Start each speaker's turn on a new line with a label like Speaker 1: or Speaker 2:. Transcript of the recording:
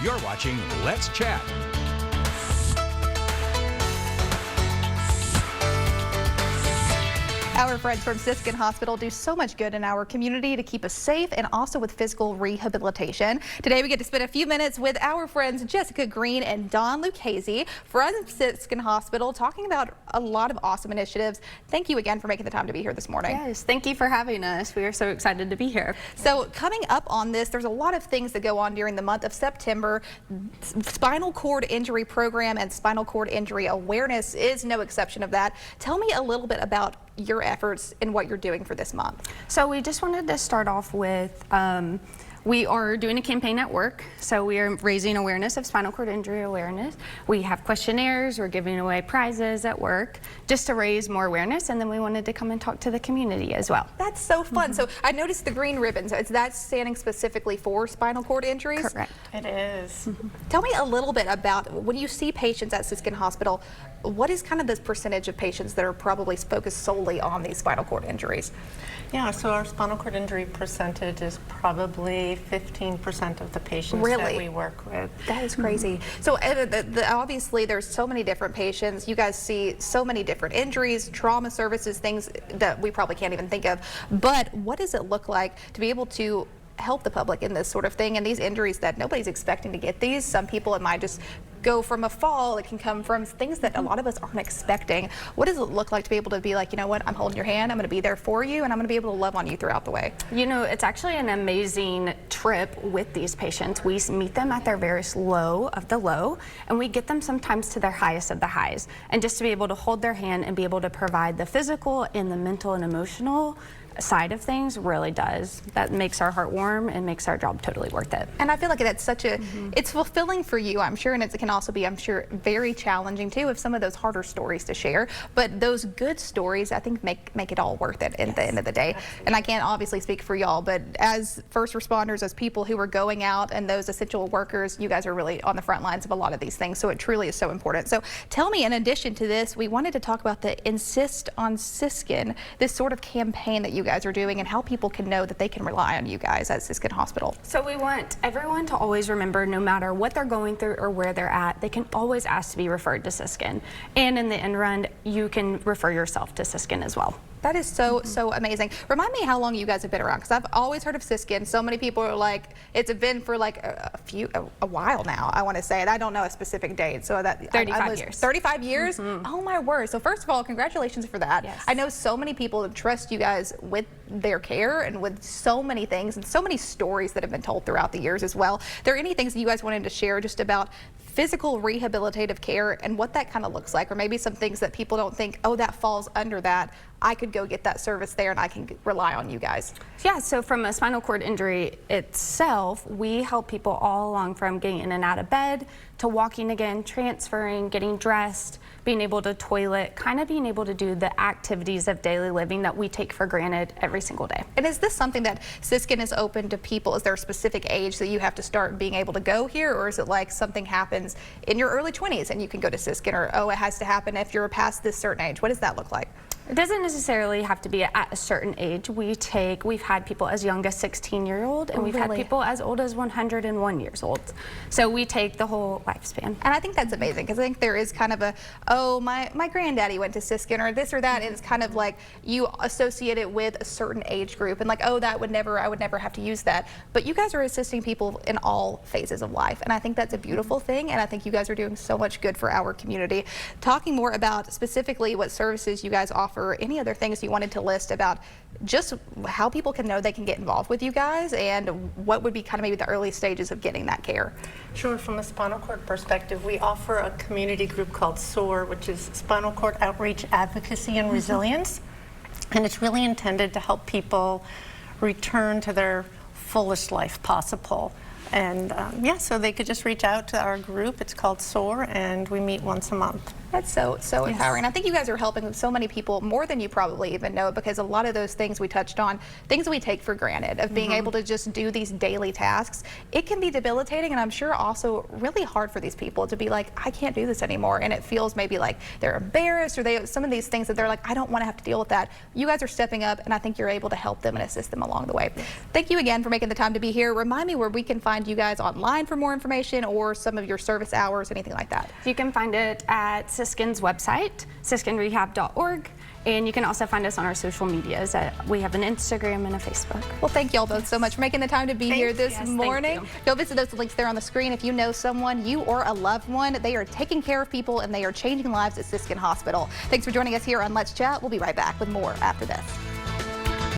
Speaker 1: You're watching Let's Chat.
Speaker 2: Our friends from Siskin Hospital do so much good in our community to keep us safe and also with physical rehabilitation. Today we get to spend a few minutes with our friends Jessica Green and Dawn Lucasey from Siskin Hospital talking about a lot of awesome initiatives. Thank you again for making the time to be here this morning.
Speaker 3: Yes, thank you for having us. We are so excited to be here.
Speaker 2: So coming up on this, there's a lot of things that go on during the month of September. Spinal cord injury program and spinal cord injury awareness is no exception of that. Tell me a little bit about your efforts and what you're doing for this month.
Speaker 3: So we just wanted to start off with, we are doing a campaign at work. So we are raising awareness of spinal cord injury awareness. We have questionnaires, we're giving away prizes at work just to raise more awareness, and then we wanted to come and talk to the community as well.
Speaker 2: That's so fun. So I noticed the green ribbons. Is that standing specifically for spinal cord injuries?
Speaker 3: Correct.
Speaker 4: It is.
Speaker 2: Tell me a little bit about when you see patients at Siskin Hospital, what is kind of this percentage of patients that are probably focused solely on these spinal cord injuries?
Speaker 4: Yeah, so our spinal cord injury percentage is probably 15% of the patients that we work with.
Speaker 2: That is crazy. So obviously there's so many different patients. You guys see so many different injuries, trauma services, things that we probably can't even think of. But what does it look like to be able to help the public in this sort of thing and these injuries that nobody's expecting to get these? Some people, it might just go from a fall. It can come from things that a lot of us aren't expecting. What does it look like to be able to be like, you know what, I'm holding your hand, I'm going to be there for you, and I'm going to be able to love on you throughout the way?
Speaker 3: You know, it's actually an amazing trip with these patients. We meet them at their very low of the low, and we get them sometimes to their highest of the highs. And just to be able to hold their hand and be able to provide the physical and the mental and emotional side of things really does. That makes our heart warm and makes our job totally worth it.
Speaker 2: And I feel like that's such a, it's fulfilling for you, I'm sure, and it can also be, I'm sure, very challenging too if some of those harder stories to share. But those good stories, I think, make it all worth it at the end of the day. Absolutely. And I can't obviously speak for y'all, but as first responders, as people who are going out and those essential workers, you guys are really on the front lines of a lot of these things. So it truly is so important. So tell me, in addition to this, we wanted to talk about the Insist on Siskin, this sort of campaign that you guys are doing and how people can know that they can rely on you guys at Siskin Hospital.
Speaker 3: So we want everyone to always remember, no matter what they're going through or where they're at, they can always ask to be referred to Siskin. And in the end run, you can refer yourself to Siskin as well.
Speaker 2: That is so amazing. Remind me how long you guys have been around, because I've always heard of Siskin. So many people are like, it's been for like a while now, I want to say, and I don't know a specific date. So that
Speaker 3: 35 years.
Speaker 2: 35 years? Oh my word. So first of all, congratulations for that.
Speaker 3: Yes.
Speaker 2: I know so many people trust you guys with their care and with so many things and so many stories that have been told throughout the years as well. Are there any things that you guys wanted to share just about physical rehabilitative care and what that kind of looks like, or maybe some things that people don't think, oh, that falls under that, I could go get that service there and I can rely on you guys?
Speaker 3: Yeah, so from a spinal cord injury itself, we help people all along from getting in and out of bed to walking again, transferring, getting dressed, being able to toilet, kind of being able to do the activities of daily living that we take for granted every single day.
Speaker 2: And is this something that Siskin is open to people? Is there a specific age that you have to start being able to go here, or is it like something happens in your early 20s and you can go to Siskin, or oh, it has to happen if you're past this certain age? What does that look like?
Speaker 3: It doesn't necessarily have to be at a certain age. We've had people as young as 16-year-old, and we've had people as old as 101 years old. So we take the whole lifespan.
Speaker 2: And I think that's amazing, because I think there is kind of a, oh, my granddaddy went to Siskin, or this or that, and it's kind of like you associate it with a certain age group, and like, oh, I would never have to use that. But you guys are assisting people in all phases of life, and I think that's a beautiful thing, and I think you guys are doing so much good for our community. Talking more about specifically what services you guys offer, any other things you wanted to list about just how people can know they can get involved with you guys, and what would be kind of maybe the early stages of getting that care?
Speaker 4: Sure. From a spinal cord perspective, we offer a community group called SOAR, which is Spinal Cord Outreach, Advocacy, and Resilience. And it's really intended to help people return to their fullest life possible. And yeah, so they could just reach out to our group. It's called SOAR, and we meet once a month.
Speaker 2: That's so empowering. I think you guys are helping so many people, more than you probably even know, because a lot of those things we touched on, things we take for granted, of being able to just do these daily tasks, it can be debilitating, and I'm sure also really hard for these people to be like, I can't do this anymore, and it feels maybe like they're embarrassed, or some of these things that they're like, I don't want to have to deal with that. You guys are stepping up, and I think you're able to help them and assist them along the way. Thank you again for making the time to be here. Remind me where we can find find you guys online for more information or some of your service hours, anything like that?
Speaker 3: You can find it at Siskin's website, siskinrehab.org. And you can also find us on our social medias. We have an Instagram and a Facebook.
Speaker 2: Well, thank you all both so much for making the time to be here this morning.
Speaker 3: Thank you.
Speaker 2: Go visit those links there on the screen. If you know someone, you or a loved one, they are taking care of people and they are changing lives at Siskin Hospital. Thanks for joining us here on Let's Chat. We'll be right back with more after this.